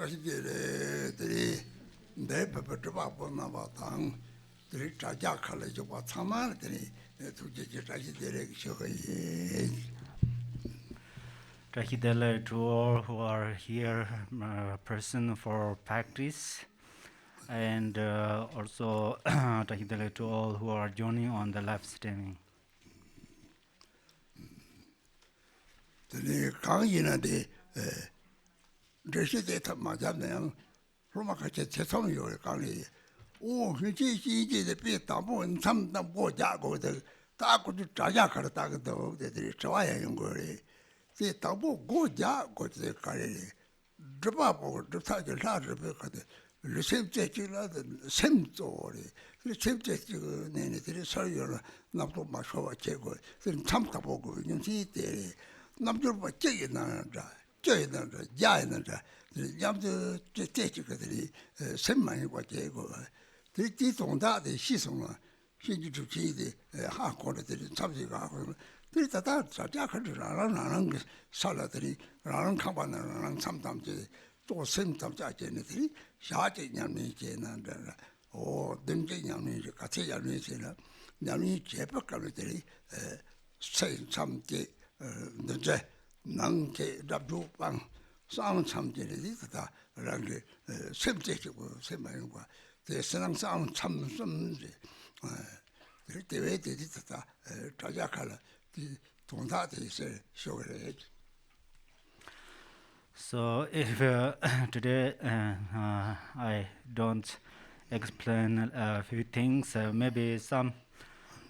Trashidere, the Papatabang, the Traja College of Watama, to Trashidere. Trahidele to all who are here, person for practice, and also Trahidele to all who are joining on the live streaming. The Kangina de Dreshita Madame, Romaka Chetom, your Kali. Oh, she did the bit tabu and some Bojago, the Taco to Trajaka, the Chawaya and Gori. The tabu go ja go to the Kari. Drop up or the Taja Larger because the same teaching, the same story. The same teaching, the sorry, not too much of a check. Then some tabu, you see, the number of Jayananda, Jayananda, the Yam to teach the same money what they go. The teeth on that, the Shisoma, she did to see the half quarter, the subject. There's a Jack salary, Ran Kaban, sometimes to symptoms identity, Shati Yami, or Dimji Yami, Katia Nisina, Yami Chepakalitary, say something, the J, Nanke, Dabu Bang, sound something, Rangi, symptoms, Semanga, the Sanang sound some, the way they did Tajakala. So if today I don't explain a few things, maybe some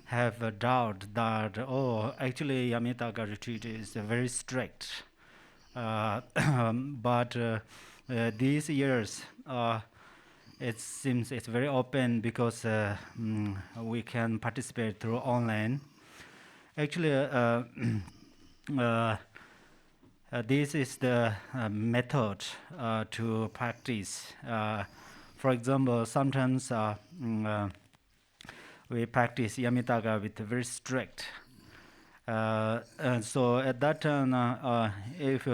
have a doubt that, actually Yamantaka Retreat is very strict. But these years, it seems it's very open because we can participate through online. Actually, this is the method to practice. For example, sometimes we practice Yamantaka with very strict. And so at that time, if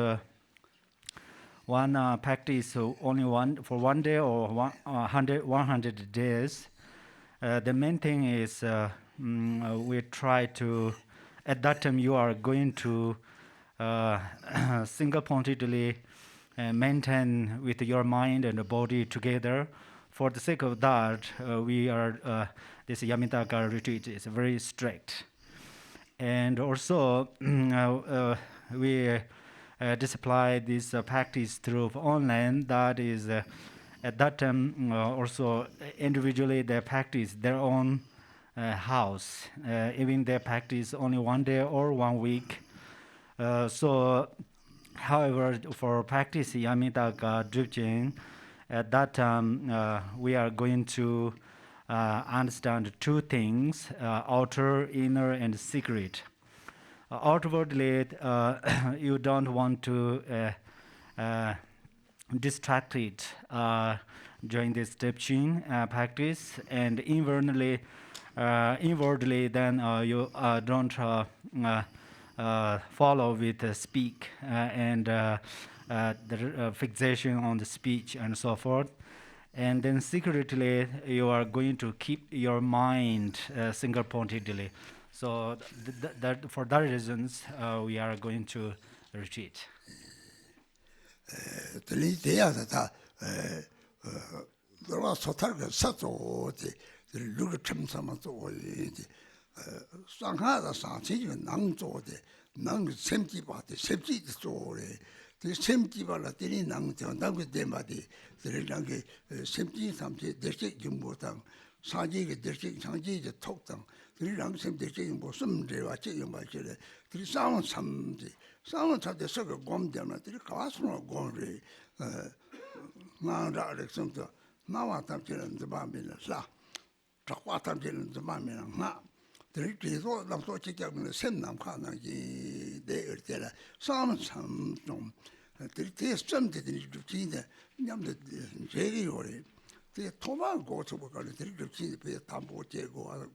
one practice only for 1 day or 100 days, the main thing is we try to, at that time you are going to single-pointedly maintain with your mind and the body together. For the sake of that, this Yamantaka Retreat is very strict. And also, we display this practice through online. That is, at that time, also individually they practice their own house. Even they practice only 1 day or 1 week. So, however, for practice Yamantaka Teaching, at that time we are going to understand two things: outer, inner, and secret. Outwardly, you don't want to distract it during this teaching practice, and inwardly, then you don't follow with speak and the fixation on the speech and so forth. And then secretly, you are going to keep your mind single-pointedly. So for that reasons, we are going to retreat. The same people are telling them with them at the same something, district Jumbotan, Saji, district Sanji, the talk them, 3 ranks of district Bosom, they were taking by Chile, 3 sounds sounds of the circle gone down at the classroom gone, now that now I come to the Bambina, Traquatam to the Bambina. The retreat all the so chicken in the same number, they some the something to see the Yam the Jerry or the Toma go to work on the see the Tambo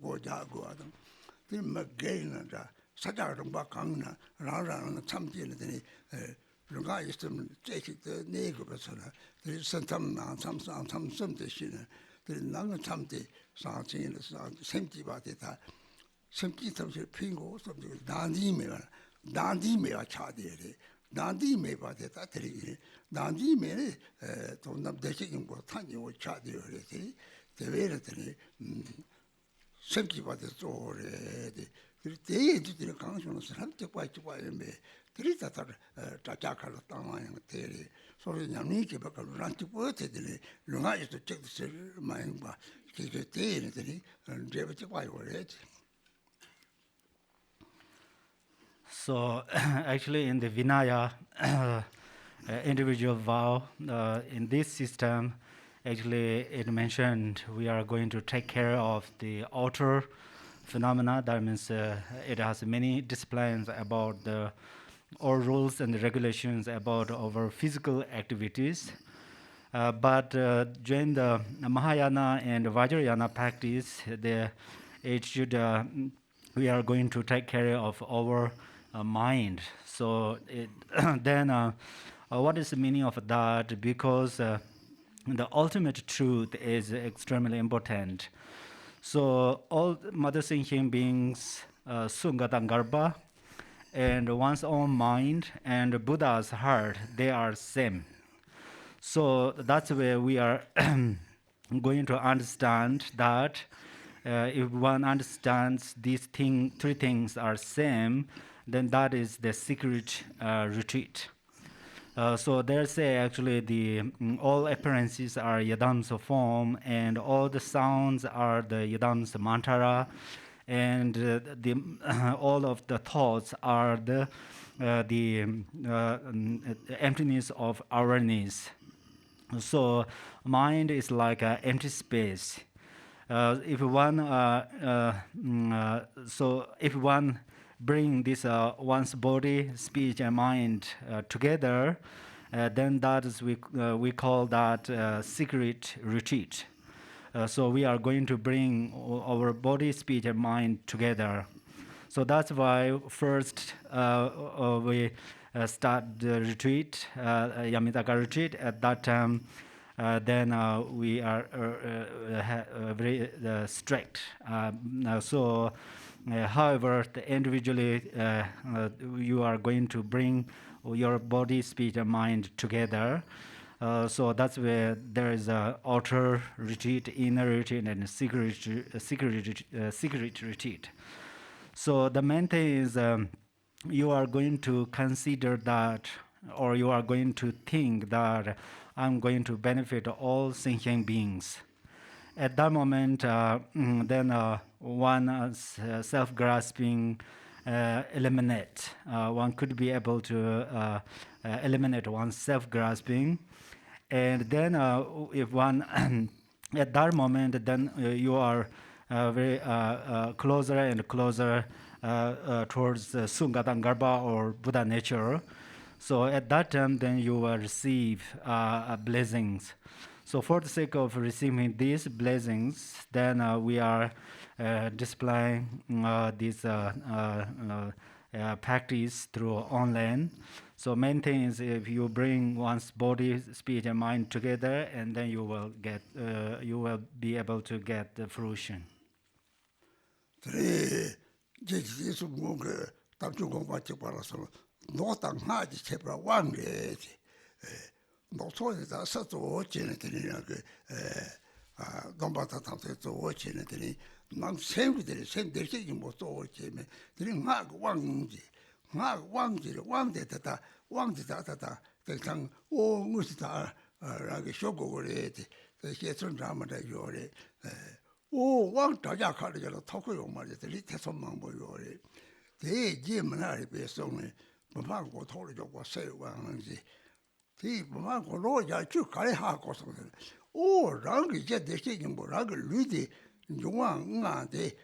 go Jago Adam. The McGain and Sajar Bakanga, Rara and something runga istem cheki the nego besana there is some some the shin there nang some the something sempty ba de ta sempty some pingo some dandi me cha de dandi me ba de ta there dandi me to nam de chi ngo tan yo cha de re de vera de sempty ba de so re de de 강조는 사람들 me 그리다다 자자카를 땅아양 대리 소리 냠니게 bakal 란티 보테들이 룽아이도 책들 많이 봐 그게 대리들이 제베지 봐요 그래. So actually in the Vinaya individual vow, in this system, actually it mentioned we are going to take care of the outer phenomena. That means it has many disciplines about the or rules and regulations about our physical activities. But during the Mahayana and Vajrayana practice, it should we are going to take care of our mind. So then what is the meaning of that? Because the ultimate truth is extremely important. So all mother sentient beings, Sungatangarbha, and one's own mind and Buddha's heart, they are same. So that's where we are going to understand that if one understands these three things are same, then that is the secret retreat. So they say actually all appearances are Yadamsa form, and all the sounds are the Yadamsa mantra, and all of the thoughts are the emptiness of awareness. So mind is like an empty space. If one bring this one's body, speech, and mind together, then that is we call that secret retreat. So we are going to bring our body, speech, and mind together. So that's why first we start the retreat, Yamantaka Retreat. At that time, then we are very strict. However, individually, you are going to bring your body, speech, and mind together. So that's where there is a outer retreat, inner retreat, and a secret retreat. So the main thing is you are going to consider that, or you are going to think that I'm going to benefit all sentient beings. At that moment, then one self-grasping eliminate. One could be able to eliminate one's self-grasping. And then if one, at that moment, then you are very closer and closer towards Sungatangarbha or Buddha nature. So at that time, then you will receive blessings. So for the sake of receiving these blessings, then we are displaying this practice through online. So main thing is if you bring one's body, speech, and mind together, and then you will be able to get the fruition. 왕 자자 카르잖아 토크요 말이지 리테선만 보여래 대지문화를 배송을 뭐하고 토르고 세왕지 티 뭐하고 로자 쭉 가래 하고서 오 랑이 이제 대신 뭐 랑을 루디 용왕한테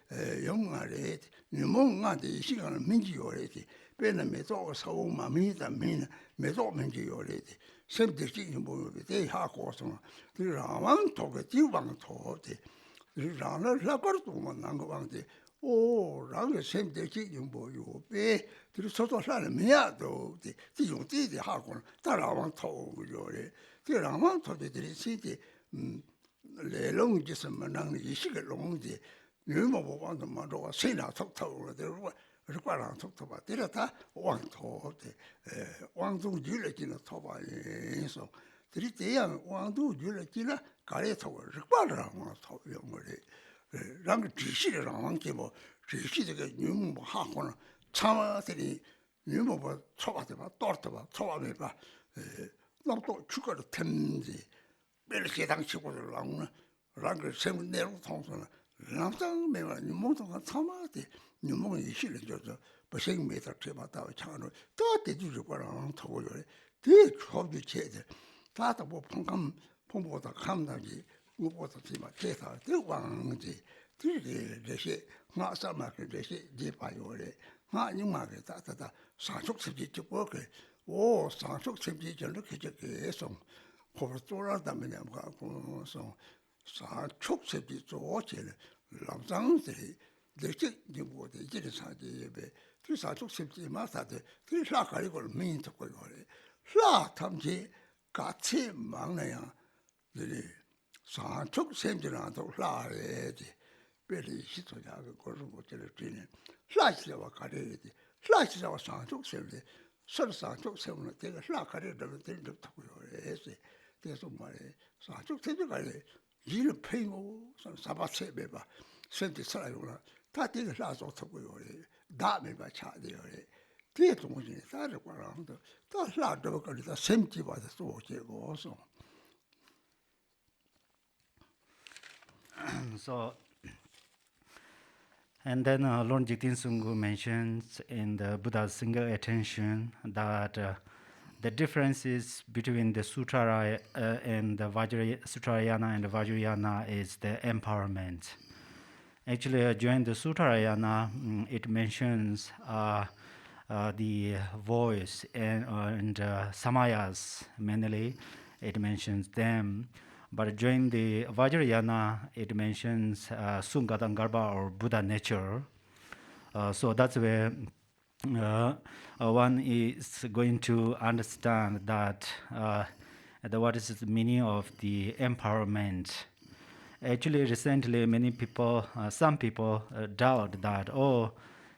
영아래 니몽한테 시간을 민지요래지 배는 매도 서우만 미다 매도 민지요래지 샘대신 뭐 대하고서 그라만 토게 지왕 토데 라나 라거도 만난 거 방데 然后现在这用不有呗，就是说到啥了没呀都的，这用的哈工，大老王头有的，这老王头的现在来弄的什么能力是个弄的，原本我往他妈着谁拿头了，就是我是挂上头吧，对了他往头的，往东去了进了头吧人说，这样往东去了进了，搞来头是挂上往头用我的。让个仔细的让王给我仔细这个女木哈好了，长完这里女木把抄完的吧，到的吧，抄完没吧，那么多去个的藤子，为了给当起我的让呢，让个什么内容通顺了，让当没完，你梦中长完的，你梦一些人就是不行没得这把刀抢着，到底就是个让头有的，这超级切的，他的我碰我的看到的。我的什么这套都忘记，这些我什么个这些礼拜有的，我你妈个咋上出自己就过去，上出自己就那个就给送，或者做了他们两个公送，上出自己做起来，老张这里这些你我的这里上的也呗，这上出自己嘛啥的，这啥个一个民族个的，啥他们去搞钱忙那样，这里。上出sempre都拉来的，别的西头家个国术我这里真的，拉起来我看的的，拉起来我上出sempre的，说的上出sempre了，这个拉看的这个真正头有的是，这是我的上出sempre个的，一人陪我上三把车没吧，身体出来用了，他这个拉做头有的，大没吧差的有的，这东西他是光让的，他拉这个里头身体把它做结果说。So, and then Lord Jigten Sunggu mentions in the Buddha's single attention that the differences between the Sutra and the Sutrayana and the Vajrayana is the empowerment. Actually, during the Sutrayana, it mentions the voice and samayas mainly. It mentions them. But during the Vajrayana, it mentions Sungatangarbha or Buddha nature. So that's where one is going to understand that what is the meaning of the empowerment. Actually, recently, many people, some people doubt that,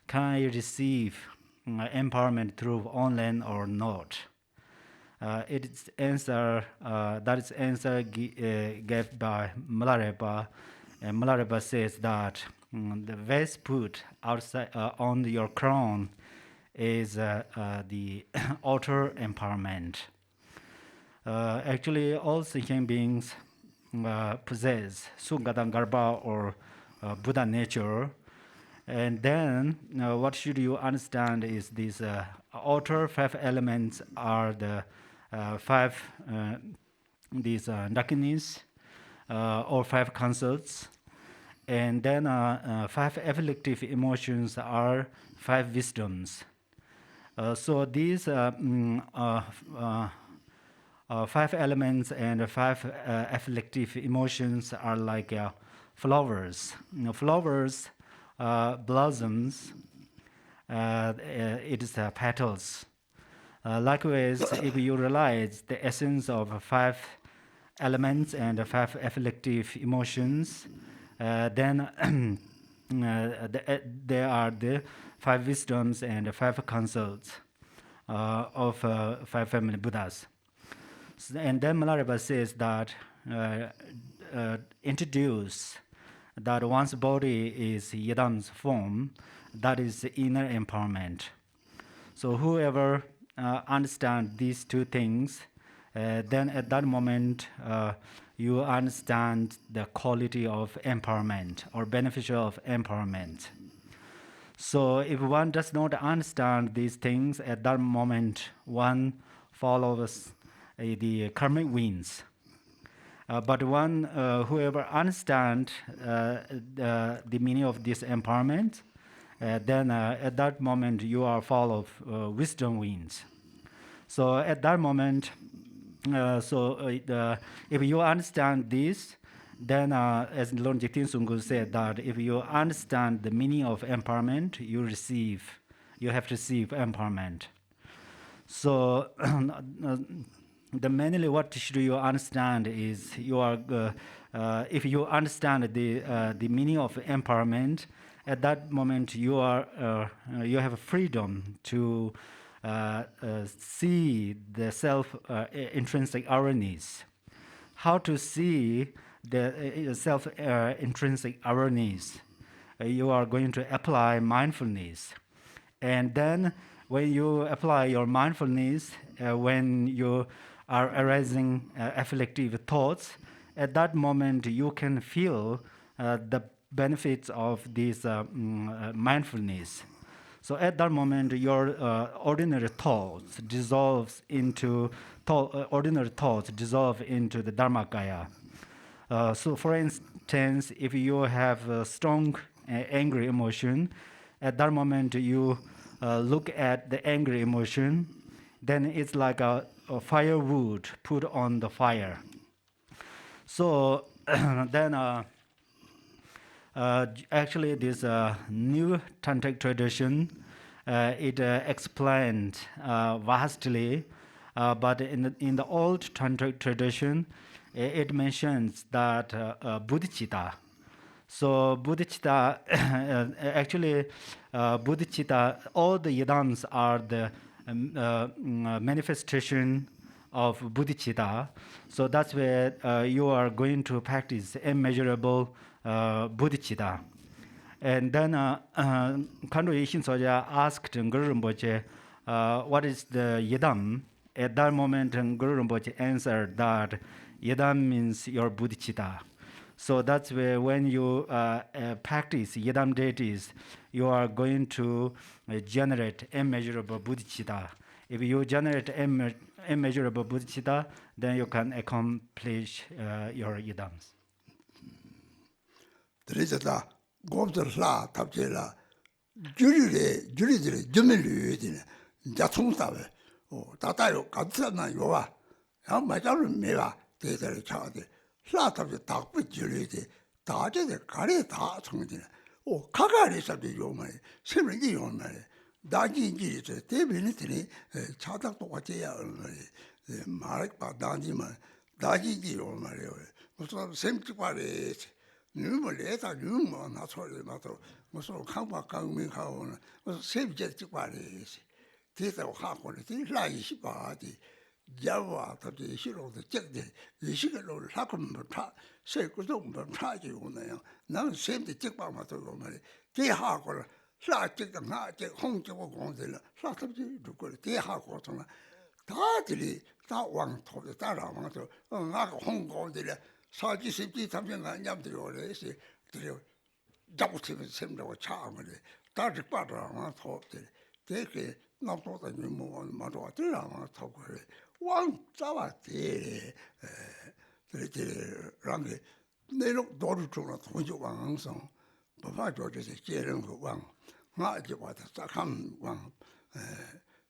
can I receive empowerment through online or not? That is answer gave by Milarepa, and Milarepa says that the vest put outside on your crown is the outer empowerment. Actually, all sentient beings possess Sungatangarbha or Buddha nature. And then what should you understand is these outer 5 elements are the 5 these dakinis or 5 concepts, and then 5 afflictive emotions are 5 wisdoms. So these 5 elements and 5 afflictive emotions are like flowers. Flowers blossoms. It is petals. Likewise, if you realize the essence of 5 elements and 5 afflictive emotions, then there are the 5 wisdoms and 5 counsels of 5 family Buddhas. And then Milarepa says that introduce that one's body is Yidam's form, that is inner empowerment. So whoever understands these 2 things, then at that moment you understand the quality of empowerment or beneficial of empowerment. So if one does not understand these things, at that moment one follows the karmic winds. But one whoever understands the meaning of this empowerment, then at that moment you are full of wisdom winds. So at that moment, if you understand this, Then, as Lord Jigten Sungku said, that if you understand the meaning of empowerment, you have received empowerment. So, the mainly what should you understand is you are, if you understand the meaning of empowerment, at that moment you are you have freedom to see the self intrinsic awareness. How to see the self intrinsic awareness? You are going to apply mindfulness, and then when you apply your mindfulness, when you are arising afflictive thoughts, at that moment you can feel the benefits of this mindfulness. So at that moment, your ordinary thoughts dissolve into the Dharmakaya. So, for instance, if you have a strong angry emotion, at that moment you look at the angry emotion, then it's like a firewood put on the fire. So then actually this new tantric tradition, it explained vastly, but in the old tantric tradition, it mentions that bodhicitta. So bodhicitta, actually, bodhicitta, all the yidams are the manifestation of bodhicitta. So that's where you are going to practice immeasurable bodhicitta. And then Khandro Yishin Soja asked Guru Rinpoche, what is the yidam? At that moment, Guru Rinpoche answered that yidam means your bodhicitta. So that's where when you practice yidam deities, you are going to generate immeasurable bodhicitta. If you generate immeasurable bodhicitta, then you can accomplish your yidams. 들으셨다. 곱들라 탑제라 주리들이 점을류이네. 자통사회. 다다요 같으나 요와. 야 맞아로 메와 대대를 차데. 라탑제 닭부 주리데 다제데 가리 다 통지네. 가가리서도 요말. 세면이 요말. 다지지지 대변이들이 차닥도 같이야 얼마리. 말과 다지만 다지지 요말이요. 무슨 샘직발이 누물에다 누물 나서를 맞도 무슨 강박 강민하고는 무슨 세비제 직발이 대대로 하고는 라이시 바디 야와 답지 싫어도 적대 이식을 하고는 다 세고도 뭐 차지고네요 나는 세비 직방마도 말이 대하고를 사직가 나직 홍적고 공들 사답지 누구를 대하고서는 다들이 다 왕토를 따라와서 나가 홍고들이 사지 십지 삼천가 냠들이 오래서 들여 잡으시면 셈라고 차아버리 다시 빠져나와 토들 되게 나보다 뭐 맞아 들어와 토고래 왕 잡았대 그렇게 랑게 내로 도를 주나 도저 왕성 바바 저저서 제는 그왕 나지 와서 sakam 왕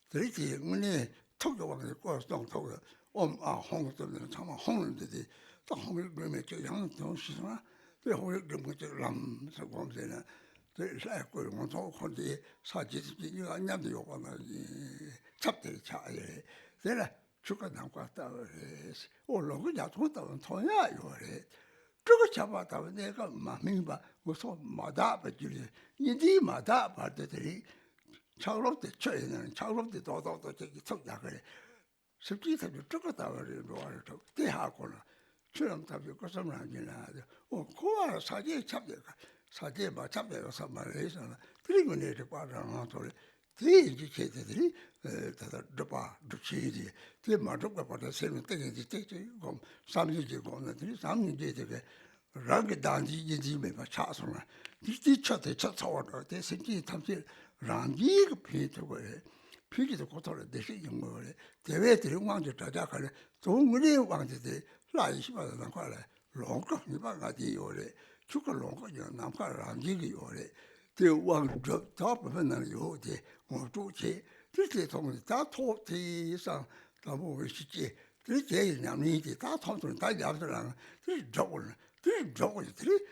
그렇게 문에 토교 왕이 꼬스동 토교 홍도는 참 홍는데 또 홍을 그러면 저 양도 시스나 그 홍을 그러면 저 람서 공세는 그 사고 뭐도 건데 사지지 이거 안냐도 요거나 잡들 차에 내가 죽어 남고 왔다 그래서 올라오고 야도다 통야 요래 저거 잡았다 내가 마음이봐 무슨 마다 버지 이디마다 받들이 차그럽대 쳐에는 차그럽대 도도도 저기 속야 그래 습기서도 죽었다 그래 뭐를 또 대하고는 처럼 답이 거서는 아니나 고아 사제 잡대가 사제 마 잡대가 삼말에서는 그리고 내려 빠져나 돌 대지 제들이 다다 드바 두치디 대 마족과 받아 세는 때지 때지 곰 삼지지 곰들이 삼지지 되게 랑게 단지 인지메 봐 차서나 뒤뒤 쳤대 쳤어와 대 생기 탐지 랑기 그 피트고 피기도 고토를 대신 연구를 대외들이 왕제 자자가래 동물이 왕제들 라이시바다 과래 롱거 이바가디 요래 죽을 롱거 남과 랑기기 요래 대왕 저 부분은 요데 뭐 주체这东西他托地上他不会去接这些人民的他通通大家都让这找了 들이 저거들이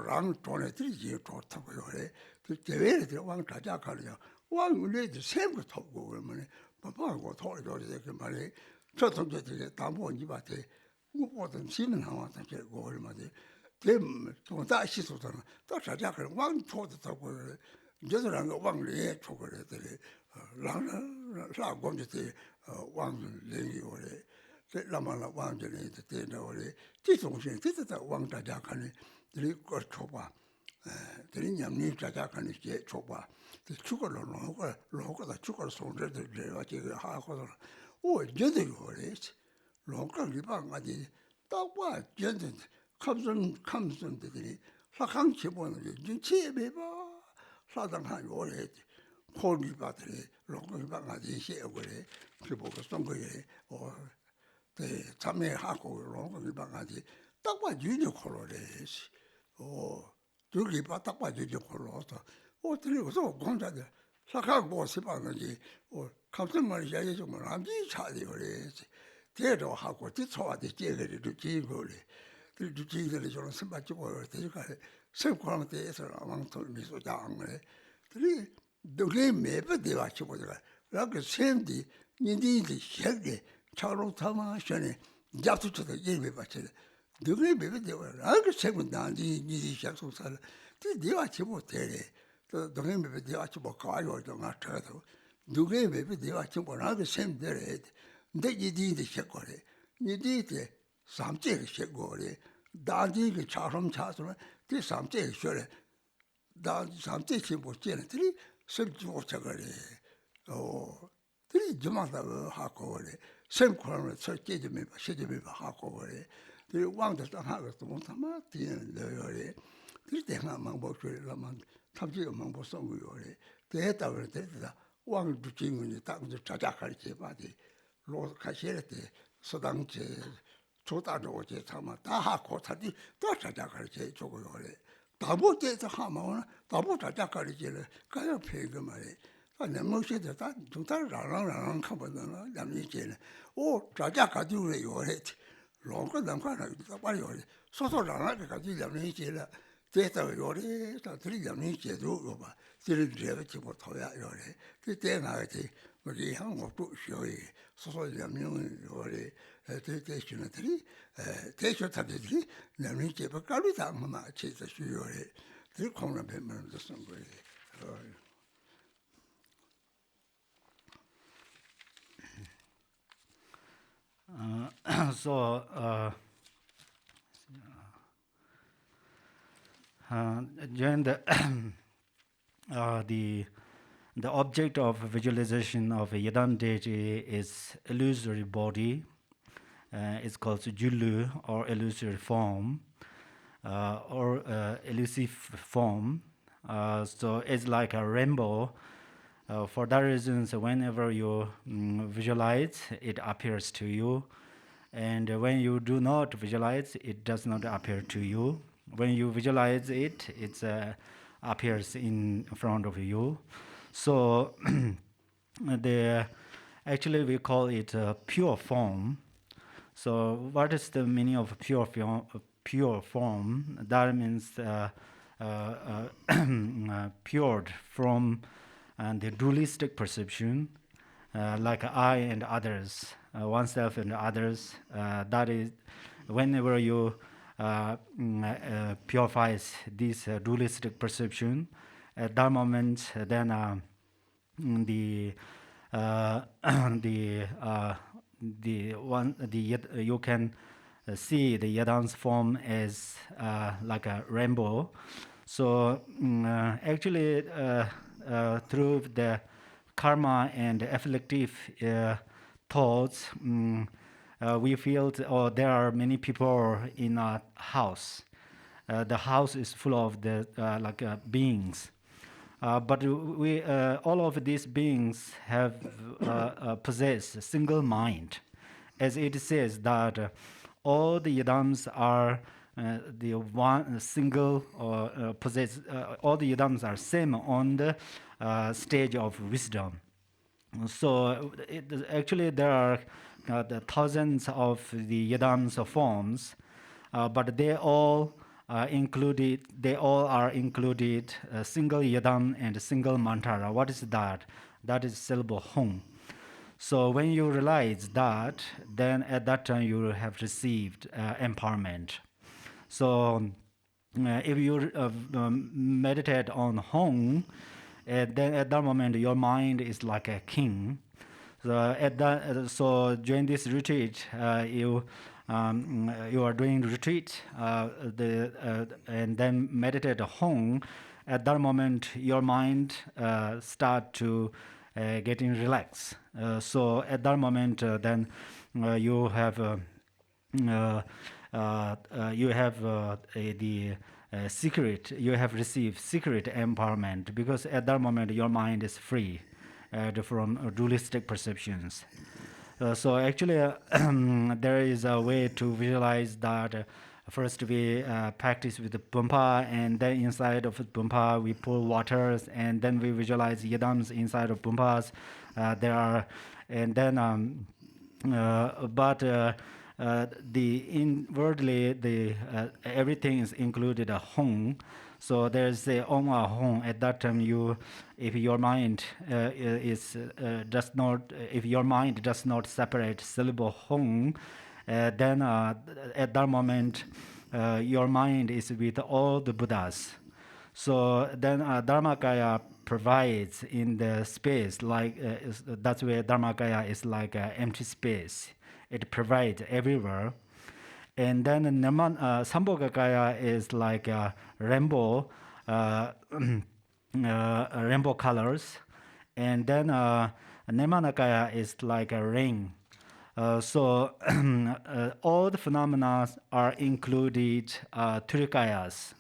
랑 돈에들이 지 좋다고 그래. 그 대회를 왕 자작하려 왕을 샘거 타고 그러면 바빠고 돌아오래 그 말이 저 동자들이 다 모은 밭에 무엇든 지는 하와서 저거 얼마지 좀 다시 소서는 또 자작을 왕 초도타고 그래. 저들한 거 왕리에 초거래들이 라고인지 왕을 내기 오래. 라마라 왕전에 때는 우리 지송신 뜻다 왕자작하니 들이 거 줘봐. 들이 냠니 자작하니 제 줘봐. 죽어로 로고다 죽어로 손들들 내가 지금 하고서 저들이 그래. 로가 리방아지 딱봐 전전 감선들이 사강 기본을 진치에 봐. 사당한 오래 폴리바들이 로가 리방아지 시에고래. 그보고 쏜 거에 네, 참여하고 이런 방아지 딱 봐 주지 콜로레시. 저기 봐 딱 봐 주지 콜로서. 들이고서 공자들 사카고 싶었는지 감성만 이야기 좀 남지 차리 그래지. 대로 하고 뒤쳐와도 제거를 지고래. 그 지들이 좀 선받고 되니까 생활에 대해서 아무튼 미소장 그래. 들이 너게 매번 대화 치고가 그렇게 샘디 니디디 ሸ게 차로 타마셔네 잡수쳐서 예배 받쳐요. 너희 매번 되고 알고 세군 나지 니디 샤송살. 그 네가 지고 되래. 또 너희 매번 네가 지고 가요 좀 같아도. 너희 매번 네가 지고 알고 샘되래. 내 니디디 ሸ거래. 니디디 삼재가 ሸ거래. 다디가 차롬 차서는 그 삼재가 셔래. 다 삼재 지고 째는들이 샘주고 저거래. 들이 주마다고 하고 그래. 생코는 설계점에 시점에 하고 그래. 들이 왕도 땅하고 또 못하마 뒤는 너요래. 들이 대가만 먹으려면 탐지가만 못 쏜거 그래. 대했다 그래. 대다 왕을 주진군이 땅도 자작할 때 바디 로 가시를 때 소당제 조다로 제 참아 다 하고 타디 또 자작할 때 저거 그래. 다보때서 하면 다보 자작할 때를 가야 배그 말이야. 내 멋이다. 다 라랑 가보잖아. 남이제는 자자 가지고 요래. 롱거 남가나 빨리 요래. 소소라랑 가지고 남이제라. 대다 요래. 다 들이 남이제도 봐. 들이 제가 뭐 토야 요래. 그때 나가지. 우리 한국도 쇼이. 소소 남용 요래. 대대신들이 대쇼타들이 남이제가 깔리다 아마 제자 쇼요래. 그 공연 뱀만도 쓴 거예요. During the object of visualization of a Yadam deity is illusory body. It's called Julu or illusory form or elusive form. So it's like a rainbow. For that reason, so whenever you visualize, it appears to you. And when you do not visualize, it does not appear to you. When you visualize it, it appears in front of you. So actually we call it a pure form. So what is the meaning of pure form? That means pured from the dualistic perception, like I and others, oneself and others. That is, whenever you purifies this dualistic perception, at that moment, then you can see the Yadam's form as like a rainbow. So actually, through the karma and afflictive thoughts, we feel there are many people in a house. The house is full of the beings. But we, all of these beings have possess a single mind, as it says that all the Yadams are the one single possess. All the Yadams are same on the stage of wisdom. So actually, there are the thousands of the Yadams forms. but they all are included single yadam and single mantra. What is that? That is syllable home. So when you realize that, then at that time you have received empowerment. So if you meditate on home, then at that moment your mind is like a king. So during this retreat, you are doing retreat, and then meditate at home. At that moment, your mind start to getting relaxed. So at that moment, then you have the secret. You have received secret empowerment because at that moment your mind is free from dualistic perceptions. So actually, there is a way to visualize that. First, we practice with the pumpa, and then inside of pumpa we pull waters, and then we visualize yadams inside of pumpas. There are, and then, the inwardly the everything is included a home. So there's a oma home. At that time, if your mind if your mind does not separate syllable home, then at that moment, your mind is with all the Buddhas. So then Dharmakaya provides in the space, like that's where Dharmakaya is like an empty space. It provides everywhere. And then Sambhogakaya is like a rainbow, rainbow colors. And then Nimanakaya is like a ring. So all the phenomena are included Trikayas.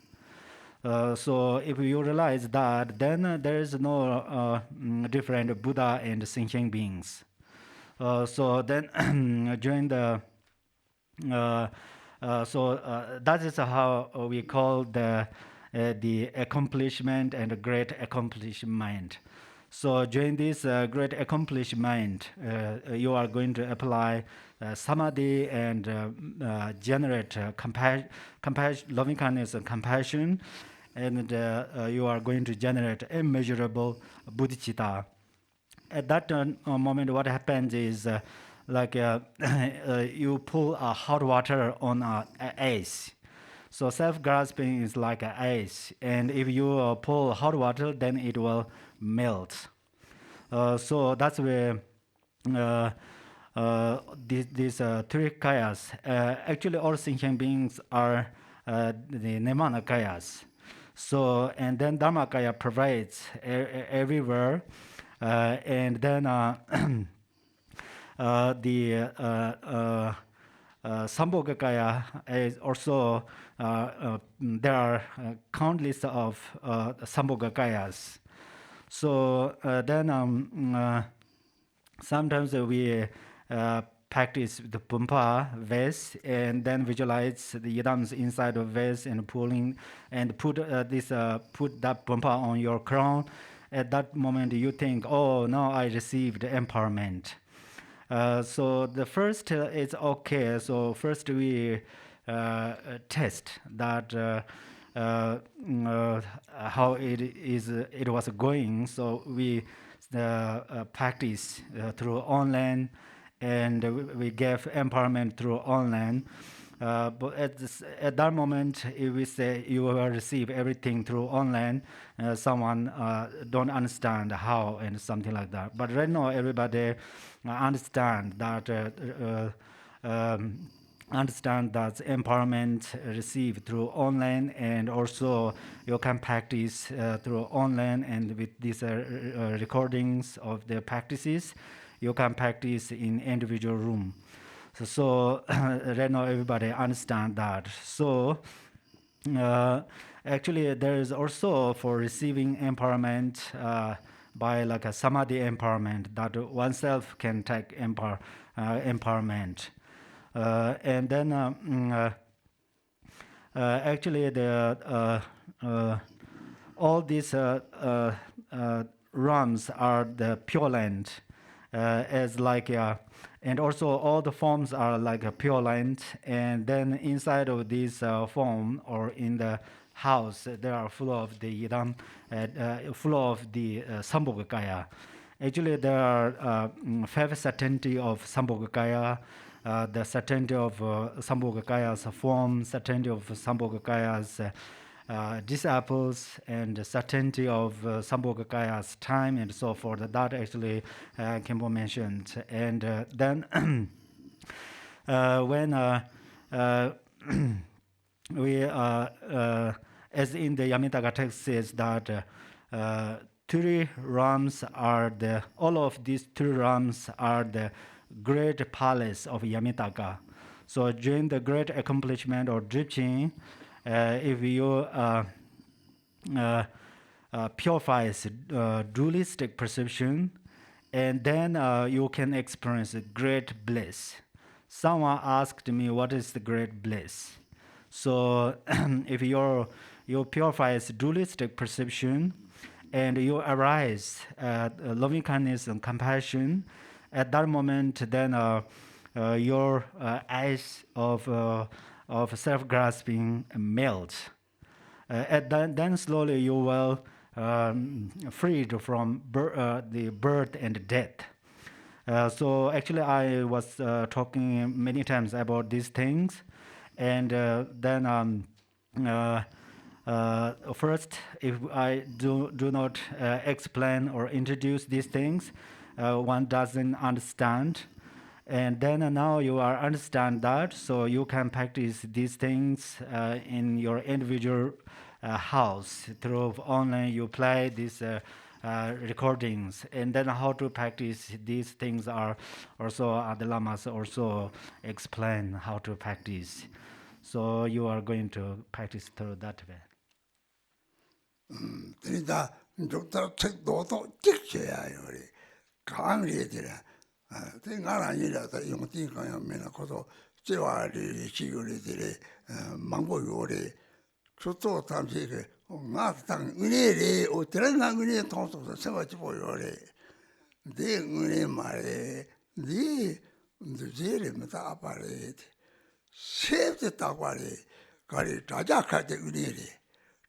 So if you realize that, then there is no different Buddha and sentient beings. So then during the that is how we call the accomplishment and great accomplishment. So during this great accomplishment, you are going to apply samadhi and generate loving kindness and compassion, and you are going to generate immeasurable bodhicitta. At that moment, what happens is you pull hot water on ice. So self-grasping is like ice, and if you pull hot water, then it will melt. So that's where these three kayas, actually all sentient beings are the Nimana kayas. So, and then Dharmakaya provides everywhere, and then the Sambhogakaya is also, there are countless of Sambhogakayas. So then sometimes we practice the pumpa vase and then visualize the yadams inside of vase and pulling and put that pumpa on your crown. At that moment you think, oh, now I received empowerment. So the first is okay. So first we test that how it was going. So we practice through online, and we gave empowerment through online. But at that moment, if we say you will receive everything through online, someone don't understand how and something like that. But right now, everybody understand that empowerment received through online, and also you can practice through online, and with these recordings of the practices, you can practice in individual room. So right now everybody understand that. So actually there is also for receiving empowerment by like a samadhi empowerment, that oneself can take empowerment. And then actually the all these realms are the Pure Land. as like and also all the forms are like a pure light, and then inside of this form or in the house they are full of the yidam, full of the sambhogakaya. Actually there are 5 certainty of sambhogakaya, the certainty of sambhogakaya's form, certainty of sambhogakaya's disciples, and the certainty of Sambhogakaya's time and so forth. That actually Khenpo mentioned. And then when we, as in the Yamantaka text says that 3 realms are all of these 3 realms are the great palace of Yamantaka. So during the great accomplishment or drifting, if you purifies dualistic perception, and then you can experience great bliss. Someone asked me, what is the great bliss? So if you purifies dualistic perception, and you arise loving kindness and compassion, at that moment, then your eyes of self-grasping melt. Then slowly you will freed from the birth and death. So actually I was talking many times about these things, and then first, if I do not explain or introduce these things, one doesn't understand. And then now you are understand that, so you can practice these things in your individual house through online. You play these recordings, and then how to practice these things are also the lamas also explain how to practice. So you are going to practice through that way. 그러니까 doktor 책도도 찍혀야 요리 강리들아 생각 아니라서 용띠가면은 거도 제와리 지요리들이 망고 요리 저도 당시 그 나당 은혜리 어떤 은혜 통해서 생각해 보요리 네 은혜 말에 네 제르면서 아파래 세트 따과리 가리 자작할 때 은혜리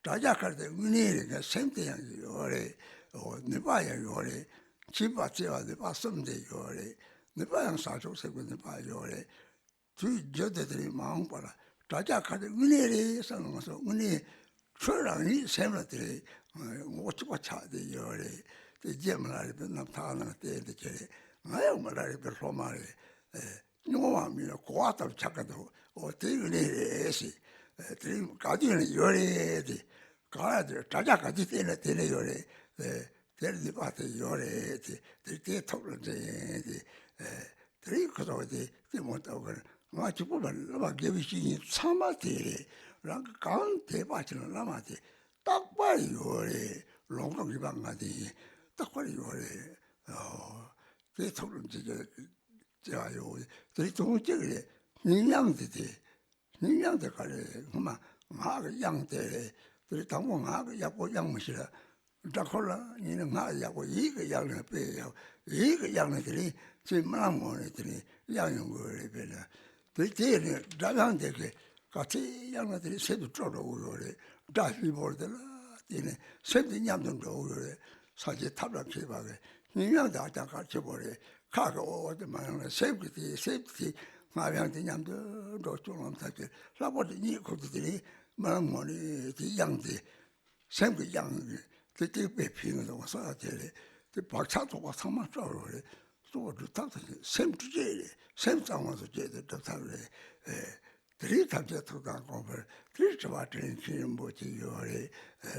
자작할 때 은혜리가 생태양 요리 네바야 요리 집바지와 네바 섬데 요리 네바양 사족세고 네바 요리 주 저들이 마음 봐라 자작할 때 은혜리 상황에서 은혜 출랑이 샘들이 오치고 차대 요리 제말이 남타는 때에 나요 말이 별로말이 요마미는 고아도 착가도 어디니 들 가디는 요리지 가야지 자작까지 때는 요리 들이 봐도 요리지 들이 토론지 들이 그러지 못하고 마치 보면 막 개비신이 참아들이 랑 강대 받치는 남아지 딱 봐요 요리 롱강이 방가지 딱 봐요 요리 그 토론지 자요 들이 동쪽에 능량들 가래 그만 마가 양대 들이 당고 마가 약고 양무시라 다콜라 니는 마 약고 이거 양을 빼요 이거 양들이 지금 뭐들이 양용 거를 빼라 들이 다양한데 같이 양들이 새도 쪼러오고 그래 다시 볼들 이네 새도 냠도 오고 사실 탑락해 봐 능량도 아까 같이 보래 가고 어디만 세프티 마병한테 냠도 도쪽으로 타지 라보니 거기들이 마음머니 양대 생그 양 그때 배피는 거 써야 돼. 그 박차도 막 상만 쪼로 그래. 또 좋다서 샘주제 샘상와서 제대로 답답해. 들이 답제 토다고 그 들이 좋아하는 지는 뭐지 요래.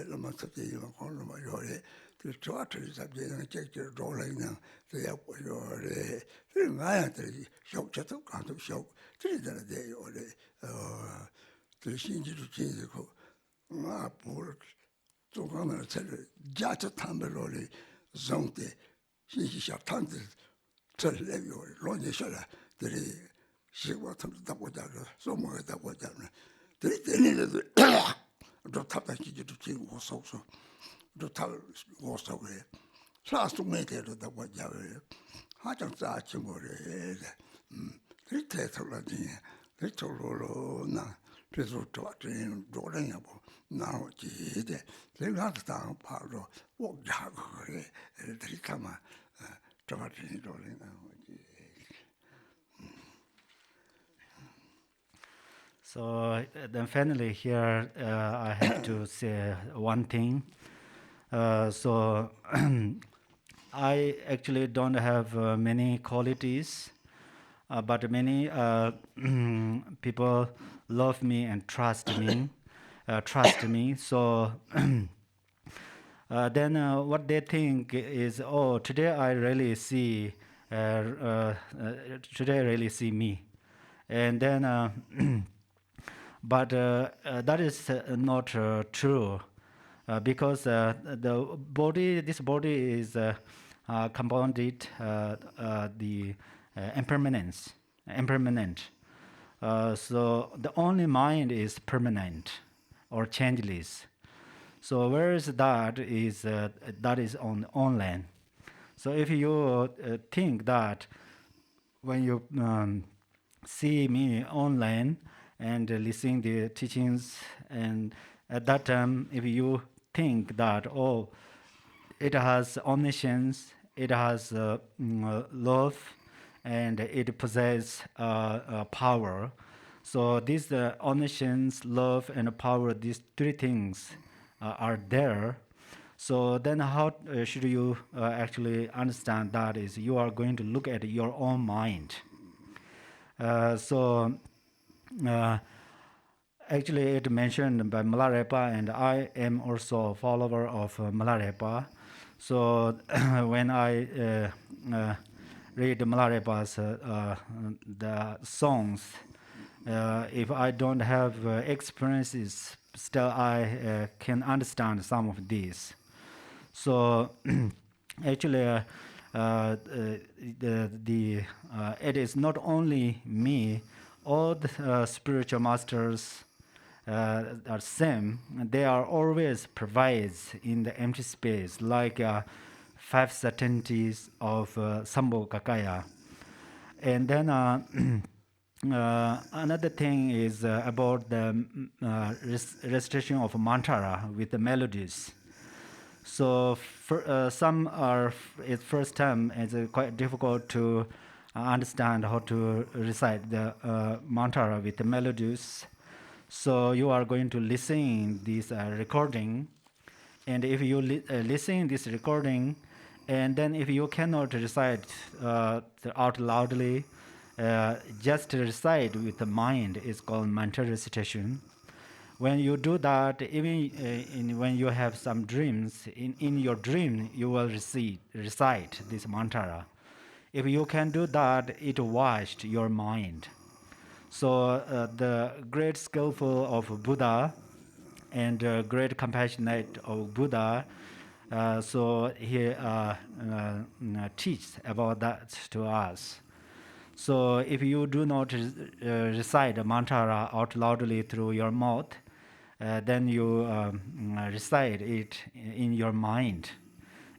너무 섭지 이거 걸로 뭐 요래. 그 좋아하는 잡제는 책제로 돌아있는 그야 요래. 그 마야들이 쇼쳐도 간도 쇼 들이더래 요래. 그 신지도 지고 뭘 조금은 저 자체 탐벨로리 zonte 시시샤 탄들 절레요 로니셔라 들이 시고 탐다 보자고 소모다 보자고 들이 때리는데 저 탑다기도 지고 속소 저 탑 고속에 사스메테도 다 보자고 하장자 친구래. 이 대통령이 대통령로나 그래서 저한테 노래냐고 나오지. 내가 다 바로 꼭자고 그래. 애들이 가만 저한테 노래 나오지. So then finally here I have to say one thing. So I actually don't have many qualities, but many people love me and trust me. So then what they think is, oh, today I really see, today I really see me, and then. But that is not true, because this body is compounded the impermanent. So the only mind is permanent or changeless. So whereas that is on online. So if you think that when you see me online and listening the teachings, and at that time, if you think that, oh, it has omniscience, it has love, and it possesses power. So these omniscience, love, and power, these three things are there. So then how should you actually understand that is you are going to look at your own mind. Actually, it mentioned by Milarepa, and I am also a follower of Milarepa. So when I read Milarepa's the songs, if I don't have experiences, still I can understand some of these. So actually, it is not only me. All the spiritual masters are same. They are always provides in the empty space, like five certainties of Sambhogakaya. And then another thing is about the recitation of mantra with the melodies. So some are at first time it's quite difficult to understand how to recite the mantra with the melodies. So you are going to listen this recording, and if you listen this recording, and then if you cannot recite out loudly, just recite with the mind is called mantra recitation. When you do that, even when you have some dreams, in your dream you will recite this mantra. If you can do that, it washed your mind. So the great skillful of Buddha and great compassionate of Buddha, so he teaches about that to us. So if you do not recite a mantra out loudly through your mouth, then you recite it in your mind.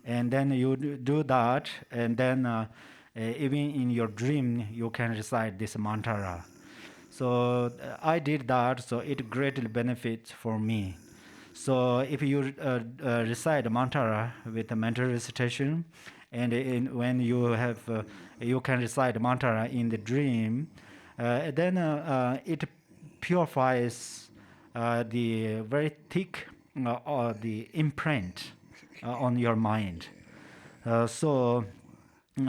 And then you do that, and then even in your dream, you can recite this mantra. So I did that, so it greatly benefits for me. So if you recite mantra with a mental recitation, and when you have, you can recite mantra in the dream, then it purifies the very thick or the imprint on your mind. So you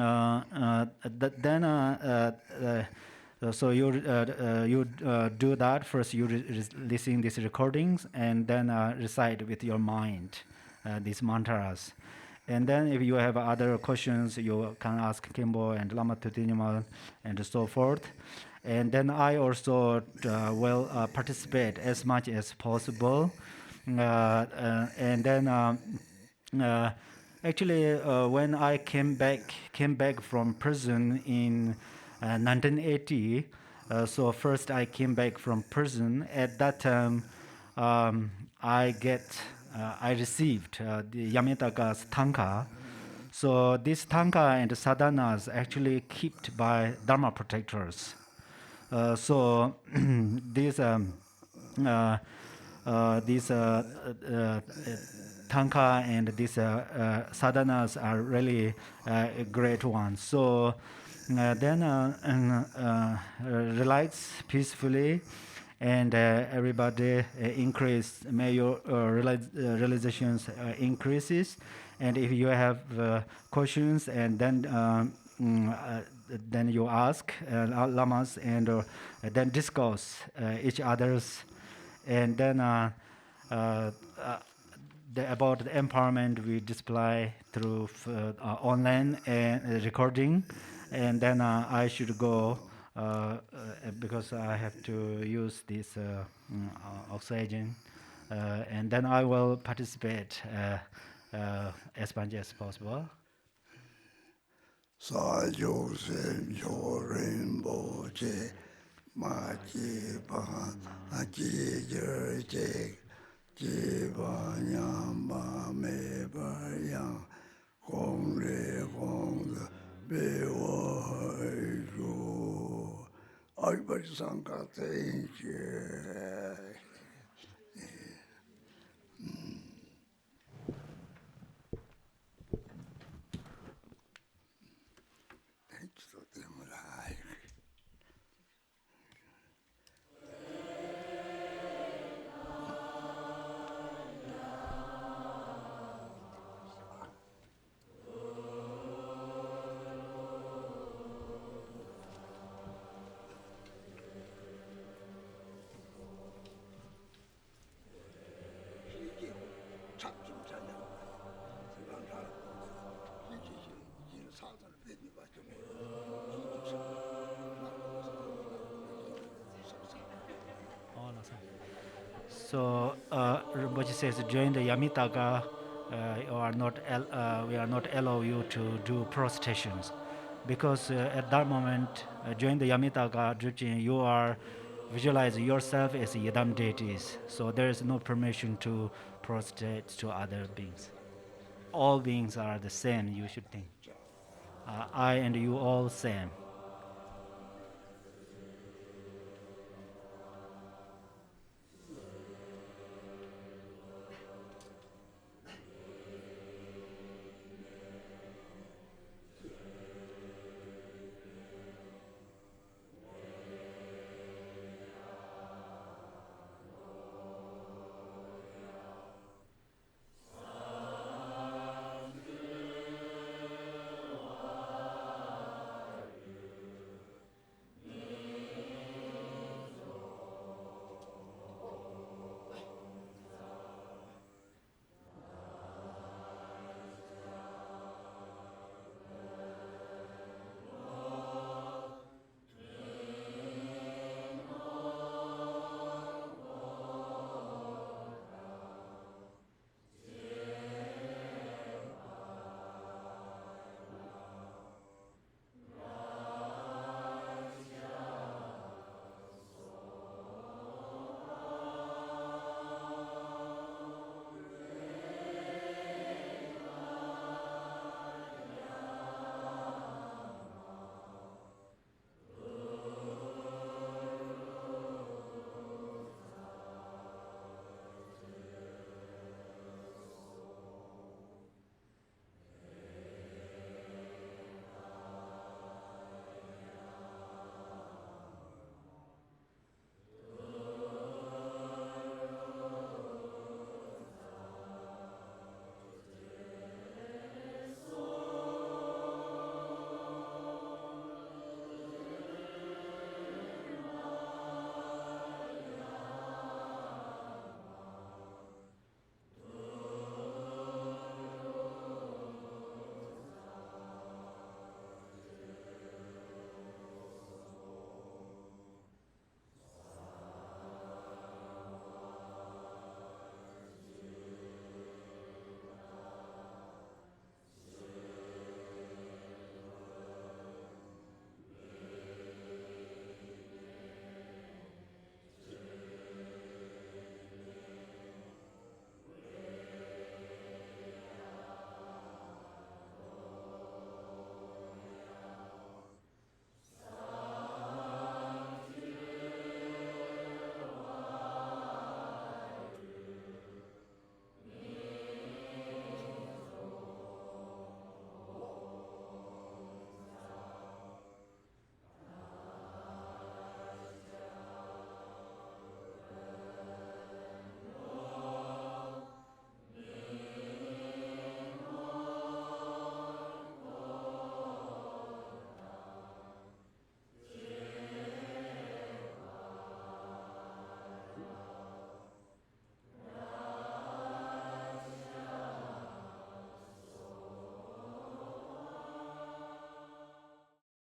do that first. You listen these recordings and then recite with your mind these mantras. And then if you have other questions, you can ask Kimbo and Lama Tutinyamal and so forth. And then I also will participate as much as possible. And then actually, when I came back from prison in 1980, so first I came back from prison. At that time, I received the Yamantaka's tanka. So these tanka and sadhanas actually kept by dharma protectors. So these uh, tanka and these sadhanas are really great ones. So then relax peacefully, and everybody increase. May your realizations increases, and if you have questions, and then you ask lamas, and then discuss each others, and then uh, about the empowerment we display through online recording, and then I should go because I have to use this oxygen, and then I will participate as much as possible. Sajo Sen Jo Rinpoche Ma Chi Pa Chi Jer Che Chi Pa Nyam Pa Me Pa Yang Gong Re Gong Be Wo Hai Ju Everybody sang thank you. Thank you so much. So Rinpoche says, join the Yamantaka. We are not allow you to do prostrations, because at that moment, during the Yamantaka teaching, you are visualize yourself as Yidam deities. So there is no permission to prostrate to other beings. All beings are the same. You should think. I and you all same.